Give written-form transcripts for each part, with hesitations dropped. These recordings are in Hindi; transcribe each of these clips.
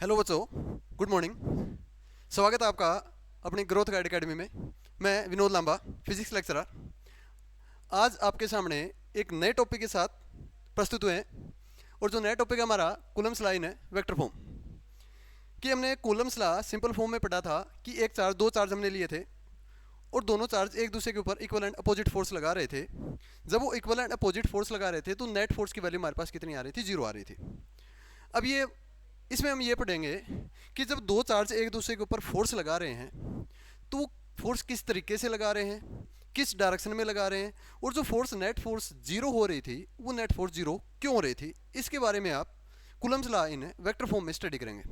हेलो बच्चों, गुड मॉर्निंग। स्वागत है आपका अपनी ग्रोथ गाइड एकेडमी में। मैं विनोद लांबा, फिजिक्स लेक्चरर। आज आपके सामने एक नए टॉपिक के साथ प्रस्तुत हुए हैं। और जो नया टॉपिक हमारा Coulomb's law in vector form. कि हमने कूलम्स लॉ सिंपल फॉर्म में पढ़ा था कि एक चार्ज, दो चार्ज हमने लिए थे और दोनों चार्ज एक दूसरे के ऊपर इक्वल एंड अपोजिट फोर्स लगा रहे थे। जब वो इक्वल एंड अपोजिट फोर्स लगा रहे थे तो नेट फोर्स की वैल्यू हमारे पास कितनी आ रही थी? जीरो आ रही थी। अब ये इसमें हम ये पढ़ेंगे कि जब दो चार्ज एक दूसरे के ऊपर फोर्स लगा रहे हैं तो फोर्स किस तरीके से लगा रहे हैं, किस डायरेक्शन में लगा रहे हैं, और जो फोर्स नेट फोर्स जीरो हो रही थी वो नेट फोर्स जीरो क्यों हो रही थी, इसके बारे में आप Coulomb's law in vector form में स्टडी करेंगे।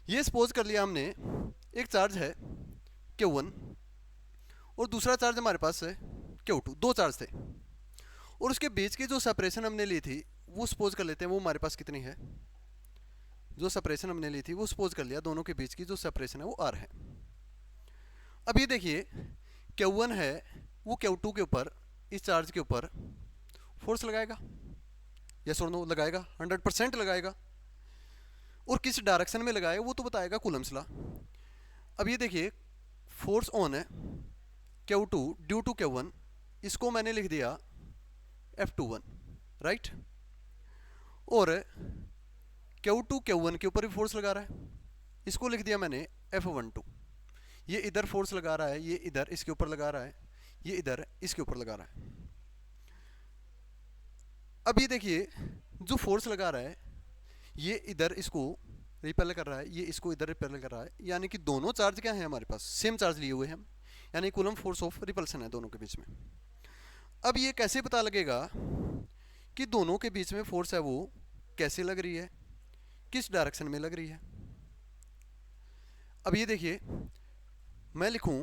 ये सपोज कर लिया हमने, एक चार्ज है Q1 और दूसरा चार्ज हमारे पास है Q2। दो चार्ज थे और उसके बीच की जो सेपरेशन हमने ली थी वो सपोज कर लेते हैं, वो हमारे पास कितनी है? जो सेपरेशन हमने ली थी वो सपोज कर लिया, दोनों के बीच की जो सेपरेशन है वो r है। अब ये देखिए, Q1 है वो Q2 के ऊपर, इस चार्ज के ऊपर फोर्स लगाएगा। यस और नो? लगाएगा, 100% लगाएगा। और किस डायरेक्शन में लगाएगा वो तो बताएगा कूलम्स लॉ। अब ये देखिए, फोर्स ऑन है Q2 ड्यू टू Q1, इसको मैंने लिख दिया F21, राइट। और Q2 Q1 के ऊपर भी फोर्स लगा रहा है, इसको लिख दिया मैंने F12। ये इधर फोर्स लगा रहा है, ये इधर इसके ऊपर लगा रहा है, ये इधर इसके ऊपर लगा रहा है। अब ये देखिए, जो फोर्स लगा रहा है ये इधर इसको रिपेल कर रहा है, ये इसको इधर रिपेल कर रहा है, यानी कि दोनों चार्ज क्या है हमारे पास? सेम चार्ज लिए हुए हैं हम, यानी कूलम फोर्स ऑफ रिपल्सन है दोनों के बीच में। अब ये कैसे पता लगेगा कि दोनों के बीच में फोर्स है वो कैसे लग रही है, किस डायरेक्शन में लग रही है? अब ये देखिए, मैं लिखूं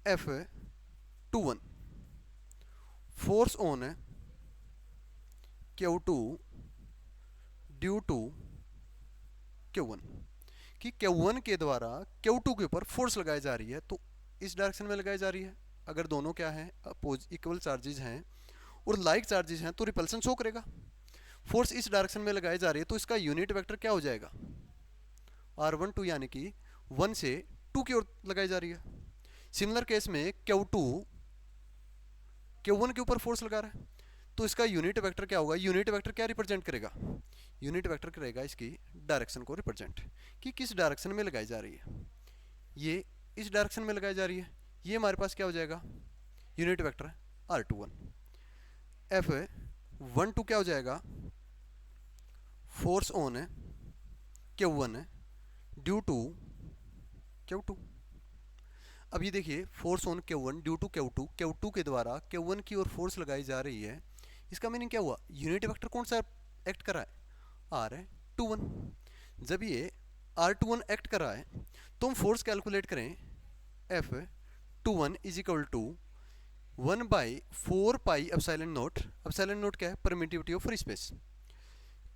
F21, फोर्स ऑन है Q2 ड्यू टू Q1, कि Q1 के द्वारा Q2 के ऊपर फोर्स लगाई जा रही है, तो इस डायरेक्शन में लगाई जा रही है। अगर दोनों क्या है, अपोज इक्वल चार्जेज हैं और लाइक चार्जेज हैं तो रिपल्सन शो करेगा। फोर्स इस डायरेक्शन में लगाई जा रही है तो इसका यूनिट वेक्टर क्या हो जाएगा? R12, यानी कि 1 से 2 की ओर लगाई जा रही है। सिमिलर केस में Q2 Q1 के ऊपर फोर्स लगा रहा है तो इसका यूनिट वेक्टर क्या होगा? यूनिट वेक्टर क्या रिप्रेजेंट करेगा? यूनिट वेक्टर करेगा इसकी डायरेक्शन को रिप्रेजेंट, कि किस डायरेक्शन में लगाई जा रही है। ये इस डायरेक्शन में लगाई जा रही है, ये हमारे पास क्या हो जाएगा? Unit vector R21। F12 क्या हो जाएगा? फोर्स ऑन है Q1 है ड्यू टू Q2। अब ये देखिए, force on Q1 due to Q2, Q2 के द्वारा Q1 की ओर फोर्स लगाई जा रही है। इसका मीनिंग क्या हुआ? यूनिट वेक्टर कौन सा एक्ट कर रहा है? R21। जब ये R21 एक्ट कर रहा है तो हम फोर्स कैलकुलेट करें, F21 is equal to 1/4 pi epsilon naught. Epsilon naught क्या है? Permittivity of free space.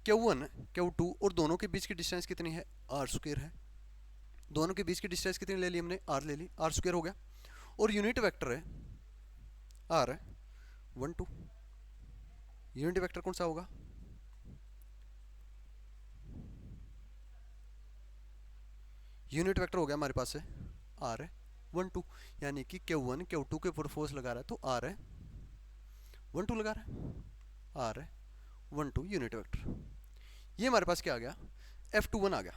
Q1 Q2 और दोनों के बीच की डिस्टेंस कितनी है? R स्क्वायर है। दोनों के बीच की डिस्टेंस कितनी ले ली हमने? R ले ली, R स्क्वायर हो गया। और यूनिट वेक्टर है R12। यूनिट वेक्टर कौन सा होगा? यूनिट वेक्टर हो गया हमारे पास है R12, यानी कि Q1 Q2 के ऊपर फोर्स लगा रहा है तो R12 लगा रहा है, R12 यूनिट वेक्टर। ये हमारे पास क्या आ गया? F21 आ गया।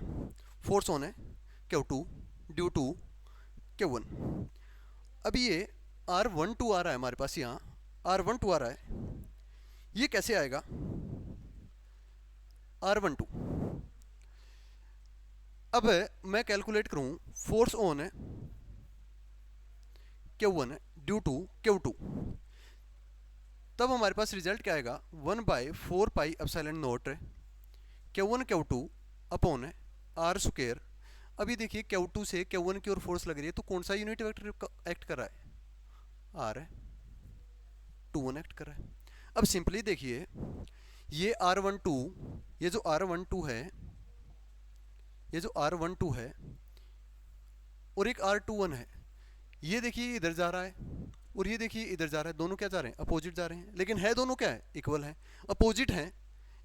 फोर्स ऑन है Q2 ड्यू टू Q1। अब ये R12 आ रहा है हमारे पास, यहाँ R12 आ रहा है, ये कैसे आएगा? R12। अब मैं कैलकुलेट करूं, फोर्स ऑन है Q1 ड्यू टू Q2, तब हमारे पास रिजल्ट क्या आएगा? 1/4 pi epsilon note Q1 Q2 upon है R स्क्वायर। अभी देखिए, Q2 से Q1 की ओर फोर्स लग रही है तो कौन सा यूनिट वेक्टर एक्ट कर रहा है? R21 एक्ट कर रहा है। अब सिंपली देखिए, ये R12, ये जो R12 है, ये जो R12 है और एक R21 है, ये देखिए इधर जा रहा है और ये देखिए इधर जा रहा है। दोनों क्या जा रहे हैं? अपोजिट जा रहे हैं, लेकिन है दोनों क्या है? इक्वल है। अपोजिट हैं,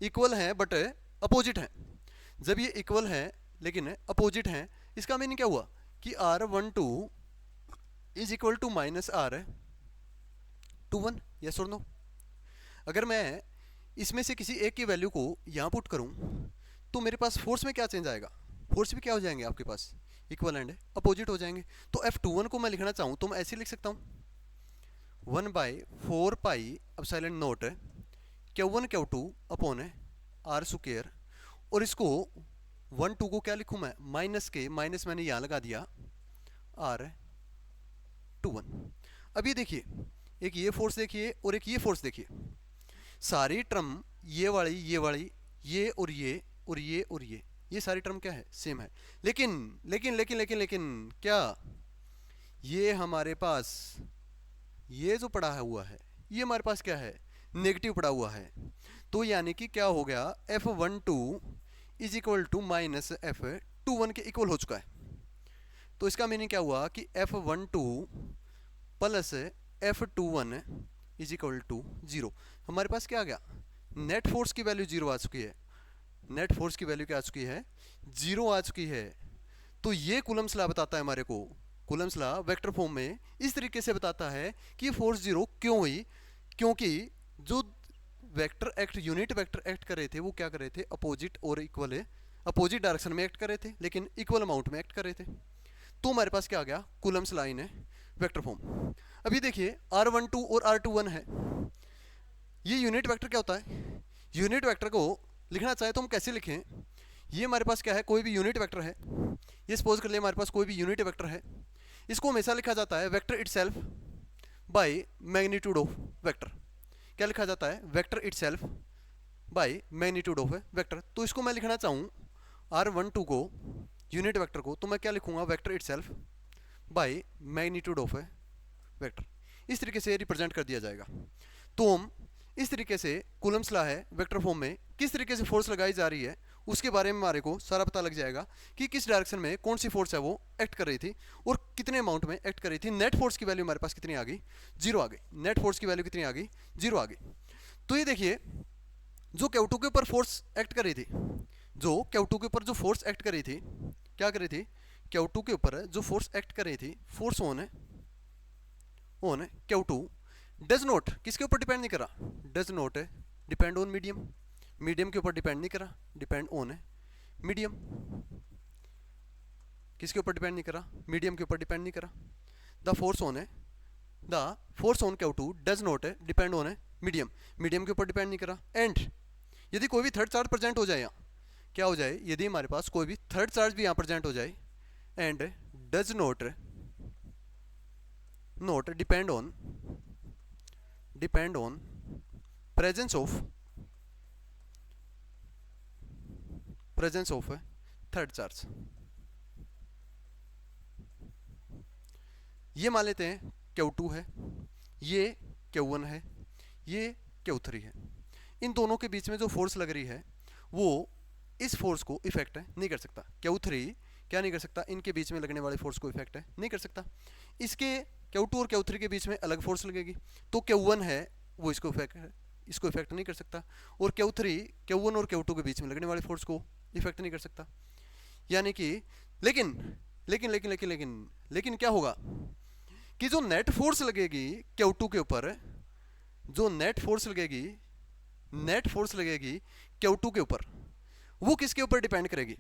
इक्वल हैं बट अपोजिट हैं। जब ये इक्वल है लेकिन अपोजिट हैं। इसका मीनिंग क्या हुआ कि R12 is equal to minus R21, yes और नो। अगर मैं इसमें से किसी एक की वैल्यू को यहाँ पुट करूँ तो मेरे पास फोर्स में क्या चेंज आएगा, फोर्स भी क्या हो जाएंगे आपके पास, इक्वल एंड अपोजिट हो जाएंगे। तो F21 को मैं लिखना चाहूँ तो मैं ऐसे लिख सकता हूँ 1/4 pi epsilon not Q1 Q2 upon R square, और इसको 1 2 को क्या लिखूँ मैं, माइनस के, माइनस मैंने यहाँ लगा दिया R21। अब ये देखिए, एक ये फोर्स देखिए और एक ये फोर्स देखिए, सारी टर्म ये वाली, ये वाली, ये और ये और ये और ये सारी टर्म क्या है, सेम है। लेकिन लेकिन लेकिन लेकिन लेकिन क्या, ये हमारे पास ये जो पड़ा हुआ है ये हमारे पास क्या है, नेगेटिव पड़ा हुआ है। तो यानी कि क्या हो गया, F12 is equal to minus F21 के इक्वल हो चुका है। तो इसका मीनिंग क्या हुआ कि F12 plus F21 is equal to 0। हमारे पास क्या आ गया, नेट फोर्स की वैल्यू 0 आ चुकी है। नेट फोर्स की वैल्यू क्या आ चुकी है, 0 आ चुकी है। तो ये कूलम्स लॉ बताता है हमारे को, कूलम्स लॉ वेक्टर फॉर्म में इस तरीके से बताता है कि फोर्स 0 क्यों हुई, क्योंकि जो vector act, unit vector act कर रहे थे वो क्या कर रहे थे, अपोजिट और इक्वल है, अपोजिट डायरेक्शन में एक्ट कर रहे थे लेकिन इक्वल अमाउंट में एक्ट कर रहे थे। तो हमारे पास क्या आ गया, Coulomb's law in vector form. अभी देखिए R12 और R21 है, ये यूनिट वेक्टर क्या होता है, यूनिट वेक्टर को लिखना चाहे तो हम कैसे लिखें, ये हमारे पास क्या है, कोई भी यूनिट वेक्टर है, ये सपोज कर ले हमारे पास कोई भी यूनिट वेक्टर है, इसको हमेशा लिखा जाता है vector itself by magnitude of vector. क्या लिखा जाता है, vector itself by magnitude of vector. तो इसको मैं लिखना चाहूँ R12 को, यूनिट वेक्टर को, तो मैं क्या लिखूंगा, vector itself by magnitude of vector. इस तरीके से रिप्रेजेंट कर दिया जाएगा। तो हम इस तरीके से कूलम्स लॉ है वेक्टर फॉर्म में किस तरीके से फोर्स लगाई जा रही है उसके बारे में हमारे को सारा पता लग जाएगा कि किस डायरेक्शन में कौन सी फोर्स है वो एक्ट कर रही थी और कितने अमाउंट में एक्ट कर रही थी। नेट फोर्स की वैल्यू हमारे पास कितनी आ गई, 0 आ गई। नेट फोर्स की वैल्यू कितनी आ गई, 0 आ गई। तो ये देखिए, जो Q2 के ऊपर फोर्स एक्ट कर रही थी, जो Q2 के ऊपर जो फोर्स एक्ट कर रही थी, क्या कर रही थी, Q2 के ऊपर जो फोर्स एक्ट कर रही थी, force on Q2 does not, किसके ऊपर डिपेंड नहीं करा, does not depend on medium, medium के ऊपर डिपेंड नहीं करा, डिपेंड ऑन मीडियम। किसके ऊपर डिपेंड नहीं करा, मीडियम के ऊपर डिपेंड नहीं करा। The force on Q2 does not depend on medium, medium के ऊपर डिपेंड नहीं करा। एंड यदि कोई भी थर्ड चार्ज प्रेजेंट हो जाए, यहाँ क्या हो जाए, यदि हमारे पास कोई भी थर्ड चार्ज भी यहाँ प्रेजेंट हो जाए, and does not depend on presence of third charge. ये मान लेते हैं Q2 है, ये Q1 है, ये Q3 है। इन दोनों के बीच में जो फोर्स लग रही है वो इस फोर्स को इफेक्ट नहीं कर सकता। Q3 क्या नहीं कर सकता, इनके बीच में लगने वाले फोर्स को इफेक्ट नहीं कर सकता। इसके Q2 और Q3 के बीच में अलग फोर्स लगेगी, तो Q1 है वो इसको इफेक्ट नहीं कर सकता, और Q1 और Q2 के बीच में लगने वाले फोर्स को इफेक्ट नहीं कर सकता। यानी कि लेकिन लेकिन लेकिन लेकिन लेकिन लेकिन क्या होगा कि जो नेट फोर्स लगेगी Q2 के ऊपर, जो नेट फोर्स लगेगी Q2 के ऊपर, वो किसके ऊपर डिपेंड करेगी,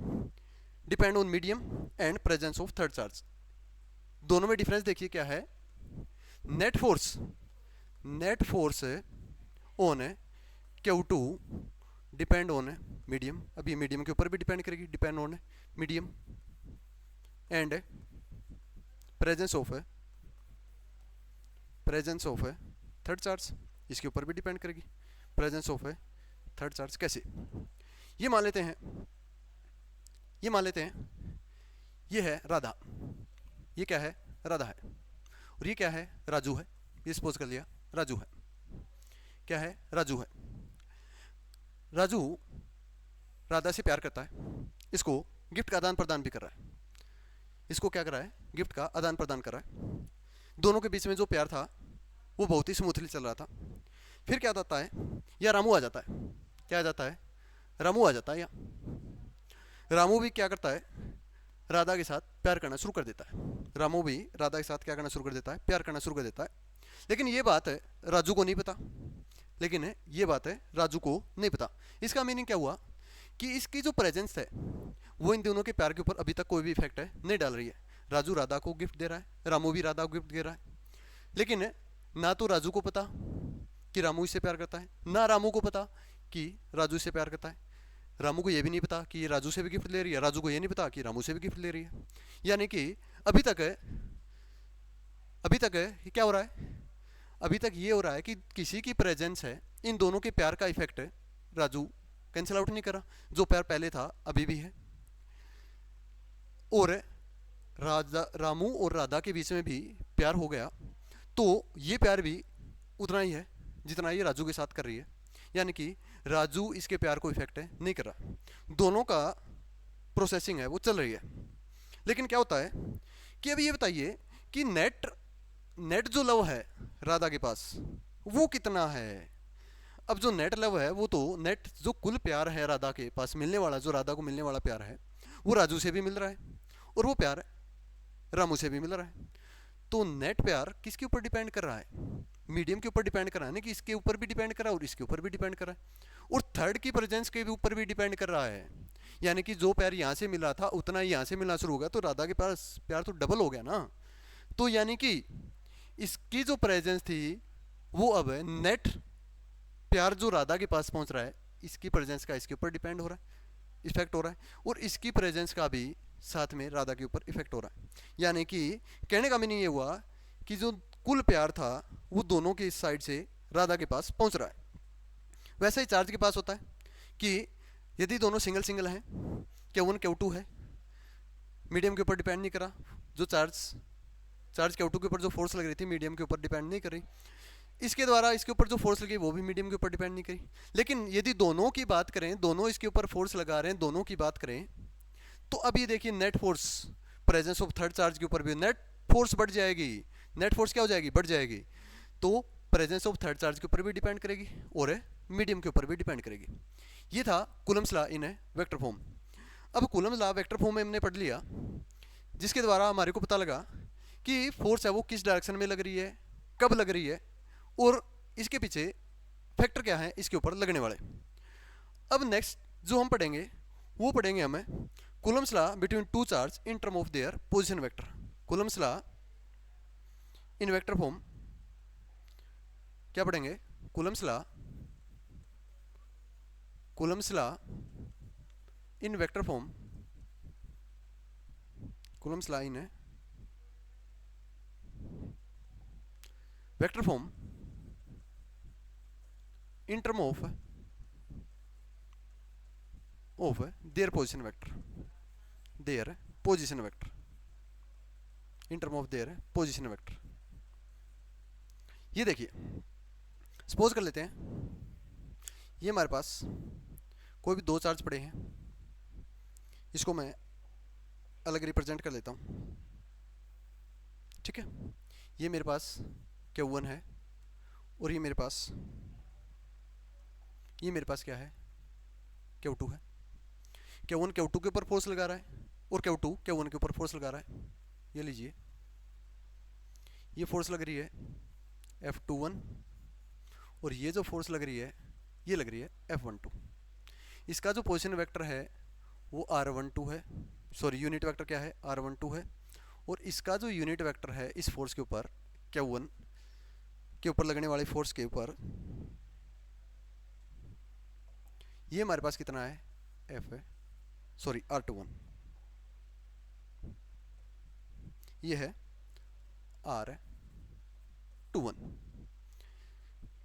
depend on medium and presence of third charge. दोनों में डिफरेंस देखिए क्या है, net force on Q2 depend on medium, अब ये मीडियम के ऊपर भी डिपेंड करेगी, depend on medium, and presence of third charge, इसके ऊपर भी डिपेंड करेगी, प्रेजेंस ऑफ थर्ड चार्ज। कैसे, ये मान लेते हैं ये है राधा, ये क्या है, राधा है, और ये क्या है, राजू है। ये सपोज कर लिया राजू है, क्या है, राजू है। राजू राधा से प्यार करता है, इसको गिफ्ट का आदान प्रदान भी कर रहा है, इसको क्या कर रहा है, गिफ्ट का आदान प्रदान कर रहा है। दोनों के बीच में जो प्यार था वो बहुत ही स्मूथली चल रहा था। फिर क्या आता है, या रामू आ जाता है, क्या आ जाता है, रामू आ जाता है। या रामू भी क्या करता है, राधा के साथ प्यार करना शुरू कर देता है। रामू भी राधा के साथ क्या करना शुरू कर देता है, प्यार करना शुरू कर देता है। लेकिन ये बात है राजू को नहीं पता। लेकिन ये बात है राजू को नहीं पता। इसका मीनिंग क्या हुआ कि इसकी जो प्रेजेंस है वो इन दोनों के प्यार के ऊपर अभी तक कोई भी इफेक्ट है नहीं डाल रही है। राजू राधा को गिफ्ट दे रहा है, रामू भी राधा को गिफ्ट दे रहा है, लेकिन ना तो राजू को पता कि रामू इससे प्यार करता है, ना रामू को पता कि राजू इससे प्यार करता है। रामू को ये भी नहीं पता कि ये राजू से भी गिफ्ट ले रही है, राजू को ये नहीं पता कि रामू से भी गिफ्ट ले रही है। यानी कि अभी तक क्या हो रहा है, अभी तक ये हो रहा है कि किसी की प्रेजेंस है, इन दोनों के प्यार का इफेक्ट राजू कैंसिल आउट नहीं करा। जो प्यार पहले था अभी भी है, और रामू और राधा के बीच में भी प्यार हो गया, तो ये प्यार भी उतना ही है जितना ये राजू के साथ कर रही है। यानी कि राजू इसके प्यार को इफेक्ट नहीं कर रहा, दोनों का प्रोसेसिंग है वो चल रही है। लेकिन क्या होता है कि अभी ये बताइए कि नेट नेट जो लव है राधा के पास वो कितना है। अब जो नेट लव है वो तो नेट जो कुल प्यार है राधा के पास मिलने वाला, जो राधा को मिलने वाला प्यार है वो राजू से भी मिल रहा है, और वो प्यार रामू से भी मिल रहा है। तो नेट प्यार किसके ऊपर डिपेंड कर रहा है, मीडियम के ऊपर डिपेंड कर रहा है ना, कि इसके ऊपर भी डिपेंड कर रहा है और इसके ऊपर भी डिपेंड कर रहा है, और थर्ड की प्रेजेंस के ऊपर भी डिपेंड कर रहा है। यानी कि जो प्यार यहाँ से मिला था उतना ही यहाँ से मिलना शुरू हो गया, तो राधा के पास प्यार तो डबल हो गया ना। तो यानी कि इसकी जो प्रेजेंस थी वो अब नेट प्यार जो राधा के पास पहुंच रहा है, इसकी प्रेजेंस का इसके ऊपर डिपेंड हो रहा है, इफेक्ट हो रहा है, और इसकी प्रेजेंस का भी साथ में राधा के ऊपर इफेक्ट हो रहा है। यानी कि कहने का मीनिंग ये हुआ कि जो कुल प्यार था वो दोनों की साइड से राधा के पास पहुंच रहा है। वैसे ही चार्ज के पास होता है कि यदि दोनों सिंगल सिंगल हैं, Q1 Q2 है, मीडियम के ऊपर डिपेंड नहीं करा, जो चार्ज Q2 के ऊपर जो फोर्स लग रही थी मीडियम के ऊपर डिपेंड नहीं कर रही, इसके द्वारा इसके ऊपर जो फोर्स लगी वो भी मीडियम के ऊपर डिपेंड नहीं करी। लेकिन यदि दोनों की बात करें, दोनों इसके ऊपर फोर्स लगा रहे हैं, दोनों की बात करें, तो अब ये देखिए net force presence of third charge के ऊपर भी नेट फोर्स बढ़ जाएगी। नेट फोर्स क्या हो जाएगी, बढ़ जाएगी, तो प्रेजेंस ऑफ थर्ड चार्ज के ऊपर भी डिपेंड करेगी और मीडियम के ऊपर भी डिपेंड करेगी। ये था Coulomb's law in vector form. अब कूलम्स लॉ वेक्टर फॉर्म में हमने पढ़ लिया, जिसके द्वारा हमारे को पता लगा कि फोर्स है वो किस डायरेक्शन में लग रही है, कब लग रही है, और इसके पीछे फैक्टर क्या है इसके ऊपर लगने वाले। अब नेक्स्ट जो हम पढ़ेंगे वो पढ़ेंगे हमें Coulomb's law between two charge in term of their position vector. Coulomb's law in vector form क्या पढ़ेंगे, Coulomb's law in vector form, Coulomb's law in vector form in term of their position vector, in term of their position vector। ये देखिए सपोज कर लेते हैं ये हमारे पास कोई भी दो चार्ज पड़े हैं, इसको मैं अलग रिप्रेजेंट कर लेता हूँ, ठीक है। ये मेरे पास Q1 है और ये मेरे पास क्या है, Q2 है। Q1 Q2 के ऊपर फोर्स लगा रहा है और Q2 Q1 के ऊपर फोर्स लगा रहा है। ये लीजिए, ये फोर्स लग रही है F21 और ये जो फोर्स लग रही है ये लग रही है F12। इसका जो पोजीशन वेक्टर है वो R12 है, सॉरी यूनिट वेक्टर क्या है, R12 है, और इसका जो यूनिट वेक्टर है इस फोर्स के ऊपर Q1 के ऊपर लगने वाले फोर्स के ऊपर, ये हमारे पास कितना है, F है, सॉरी R21, ये है R21।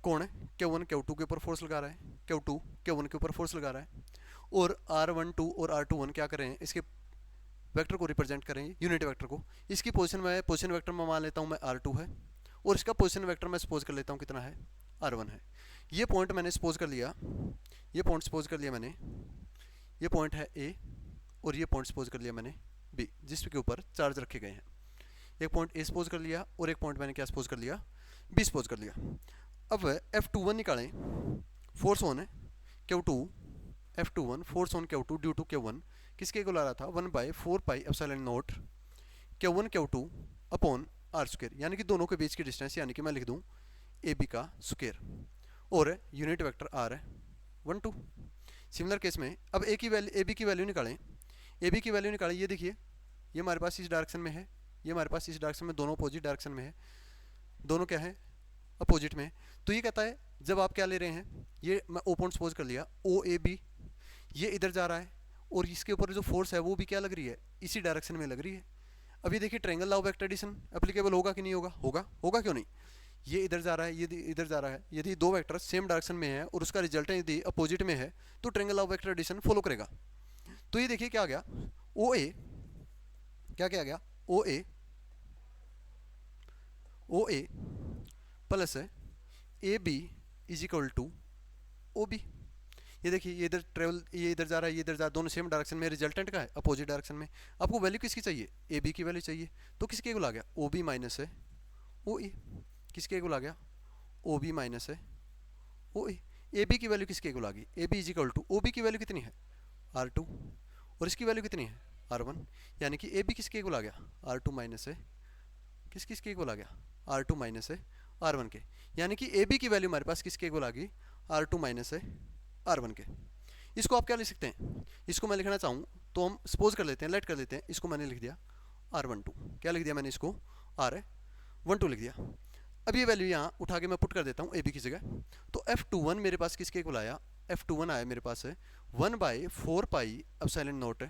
कौन है, Q1 Q2 के ऊपर फोर्स लगा रहा है, Q2 Q1 के ऊपर फोर्स लगा रहा है, और R12 और R21 क्या करें, इसके वेक्टर को रिप्रेजेंट करें, यूनिट वेक्टर को। इसकी पोजीशन वेक्टर में मान लेता हूँ मैं R2 है, और इसका पोजीशन वेक्टर मैं सपोज कर लेता हूँ कितना है, R1 है। ये पॉइंट मैंने सपोज कर लिया, ये पॉइंट सपोज कर लिया मैंने, ये पॉइंट है A और ये पॉइंट सपोज कर लिया मैंने B, जिसके ऊपर चार्ज रखे गए हैं। एक पॉइंट A सपोज कर लिया और एक पॉइंट मैंने क्या सपोज कर लिया, B सपोज कर लिया। अब F21 निकालें, force on Q2, F21 force on Q2 due to Q1 किसके इक्वल आ रहा था, 1/4πε0 Q1 Q2 upon are square, यानी कि दोनों के बीच की डिस्टेंस, यानी कि मैं लिख दूं ए बी का स्क्वायर, और यूनिट वेक्टर आर है 1 2। सिमिलर केस में अब ए की वैल्यू, ए बी की वैल्यू निकालें। ए बी की वैल्यू निकालें, ये देखिए ये हमारे पास इस डायरेक्शन में है, ये हमारे पास इस डायरेक्शन में, दोनों अपोजिट डायरेक्शन में है, दोनों क्या है, अपोजिट में। तो ये कहता है जब आप क्या ले रहे हैं, ये मैं ओ पॉइंट सपोज कर लिया, ओ ए बी, ये इधर जा रहा है और इसके ऊपर जो फोर्स है वो भी क्या लग रही है, इसी डायरेक्शन में लग रही है। अभी देखिए triangle law of vector addition applicable होगा कि नहीं होगा, होगा, होगा क्यों नहीं। ये इधर जा रहा है, ये इधर जा रहा है, यदि दो वेक्टर सेम डायरेक्शन में है और उसका रिजल्ट यदि अपोजिट में है तो triangle law of vector addition follow करेगा। तो ये देखिए क्या आ गया, ओ ए, क्या गया, O A plus A B is equal to O B. ये देखिए ये इधर ट्रेवल, ये इधर जा रहा है, ये इधर जा रहा है, दोनों सेम डायरेक्शन में, रिजल्टेंट का है अपोजिट डायरेक्शन में। आपको वैल्यू किसकी चाहिए, ए बी की वैल्यू चाहिए, तो किसके इक्वल आ गया, ओ बी माइनस है ओ ए। किसके इक्वल आ गया, ओ बी माइनस है ओ ए। ए बी की वैल्यू किसके इक्वल आ गई, A B is equal to, O B की वैल्यू कितनी है R2 और इसकी वैल्यू कितनी है R1, यानी कि ए बी किसके इक्वल आ गया, R2 माइनस है किसके इक्वल आ गया, R2 माइनस है R1 के, यानी कि ए बी की वैल्यू हमारे पास किसके इक्वल आ गई, R2 माइनस है R1 के। इसको आप क्या लिख सकते हैं, इसको मैं लिखना चाहूँ तो हम सपोज कर लेते हैं, लेट कर लेते हैं, इसको मैंने लिख दिया R12, क्या लिख दिया मैंने, इसको R12 लिख दिया। अब ये वैल्यू यहाँ उठा के मैं पुट कर देता हूँ ए बी की जगह, तो F21 मेरे पास किसके इक्वल आया, F21 आया मेरे पास है 1/4πε0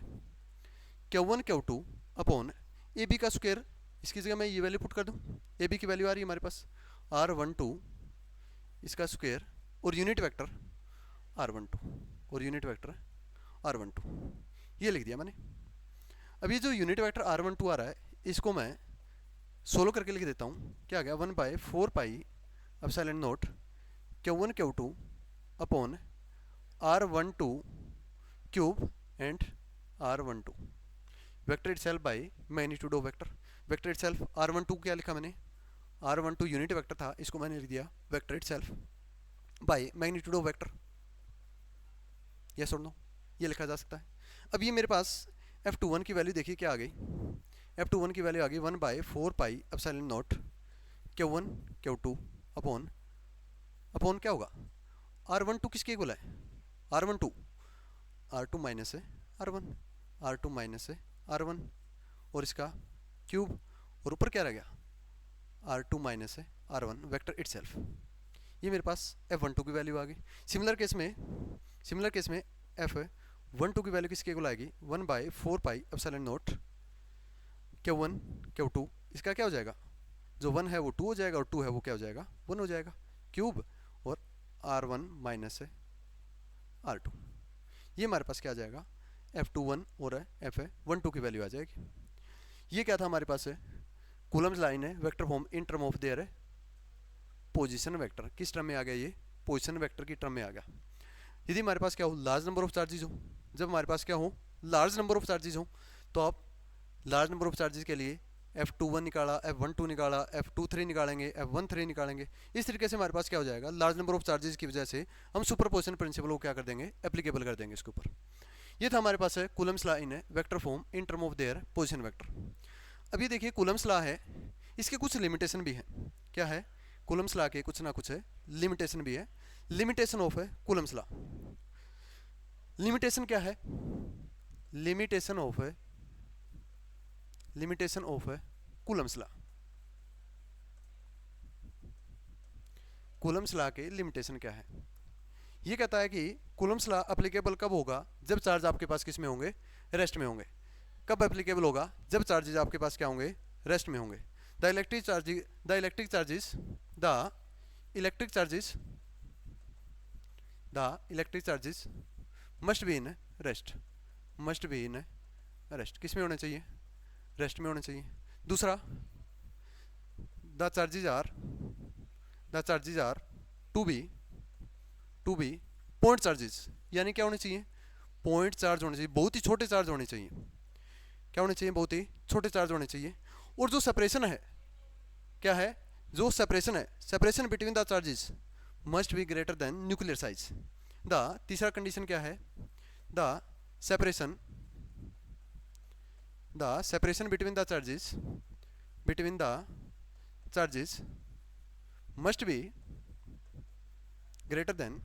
Q1 Q2 upon A B का स्क्वायर। इसकी जगह मैं ये वैल्यू पुट कर दूँ, ए बी की वैल्यू आ रही है हमारे पास R12 इसका स्क्वायर और यूनिट वेक्टर R12 और यूनिट वेक्टर R12, ये लिख दिया मैंने। अब ये जो यूनिट वेक्टर R12 आ रहा है इसको मैं सोल्व करके लिख देता हूँ, क्या आ गया 1/4πε0 Q1 Q2 upon R12 cube and R12 vector itself by magnitude of vector. Vector itself R12 क्या लिखा मैंने, R12 यूनिट वेक्टर था, इसको मैंने लिख दिया vector itself by magnitude of vector, yes और नो, ये लिखा जा सकता है। अब ये मेरे पास F21 की वैल्यू देखिए क्या आ गई, F21 की वैल्यू आ गई 1/4πε0 Q1 Q2 अपॉन क्या होगा, R12 किसके इक्वल है, R12 R2 माइनस है R1, R2 माइनस है R1 और इसका क्यूब और ऊपर क्या रह गया R2 माइनस है R1 वेक्टर इटसेल्फ। ये मेरे पास F12 की वैल्यू आ गई। सिमिलर केस में F12 की वैल्यू किसके इक्वल आएगी 1/4πε0 Q1 Q2, इसका क्या हो जाएगा, जो 1 है वो 2 हो जाएगा और 2 है वो क्या हो जाएगा 1 हो जाएगा, क्यूब और R1 माइनस है R2। ये हमारे पास क्या आ जाएगा F21 और F12 की वैल्यू आ जाएगी। ये क्या था हमारे पास है, कूलम्स लाइन है vector form in term of their position vector, किस टर्म में आ गया, ये पोजीशन वेक्टर की टर्म में आ गया। यदि हमारे पास क्या हो लार्ज नंबर ऑफ चार्जेस हो, जब हमारे पास क्या हो लार्ज नंबर ऑफ चार्जेस हो, तो आप लार्ज नंबर ऑफ चार्जेस के लिए F21 निकाला, F12 निकाला, F23 निकालेंगे, F13 निकालेंगे। इस तरीके से हमारे पास क्या हो जाएगा, लार्ज नंबर ऑफ चार्जेस की वजह से हम सुपरपोजिशन प्रिंसिपल को क्या कर देंगे, एप्लीकेबल कर देंगे इसके ऊपर। ये था हमारे पास है Coulomb's law in vector form in term of their position vector. अब ये देखिए कूलम्स लॉ है, इसके कुछ लिमिटेशन भी है, क्या है कूलम्स लॉ के कुछ ना कुछ है लिमिटेशन भी है। लिमिटेशन ऑफ है कूलम्स लॉ, लिमिटेशन क्या है, लिमिटेशन ऑफ है कूलम्स लॉ। कूलम्स लॉ के लिमिटेशन क्या है, ये कहता है कि कूलम्स लॉ एप्लीकेबल कब होगा, जब चार्ज आपके पास किस में होंगे, रेस्ट में होंगे। कब एप्लीकेबल होगा, जब चार्जेज आपके पास क्या होंगे, रेस्ट में होंगे। The electric charges must be in rest, किस में होना चाहिए, रेस्ट में होना चाहिए। दूसरा the charges are to be point charges, यानी क्या होने चाहिए, पॉइंट चार्ज होने चाहिए, बहुत ही छोटे चार्ज होने चाहिए। क्या होने चाहिए, बहुत ही छोटे चार्ज होने चाहिए। और जो सेपरेशन है क्या है, जो separation between the charges must be greater than nuclear size. The तीसरा कंडीशन क्या है, the separation the separation between the charges must be greater than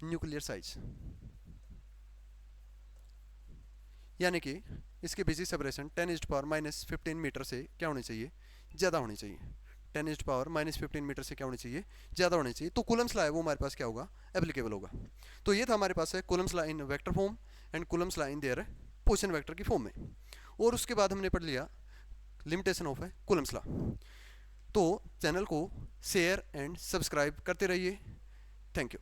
nuclear size, यानी कि इसकी बेसिक सेपरेशन 10⁻⁻15 मीटर से क्या होनी चाहिए, ज़्यादा होनी चाहिए। 10⁻⁻15 मीटर से क्या होनी चाहिए, ज़्यादा होनी चाहिए। तो कूलम्स लॉ है वो हमारे पास क्या होगा, एप्लीकेबल होगा। तो ये था हमारे पास है Coulomb's law in vector form and Coulomb's law in their position vector की फॉर्म में। और उसके बाद हमने पढ़ लिया लिमिटेशन ऑफ है कूलम्स लॉ। तो चैनल को शेयर एंड सब्सक्राइब करते रहिए। Thank you.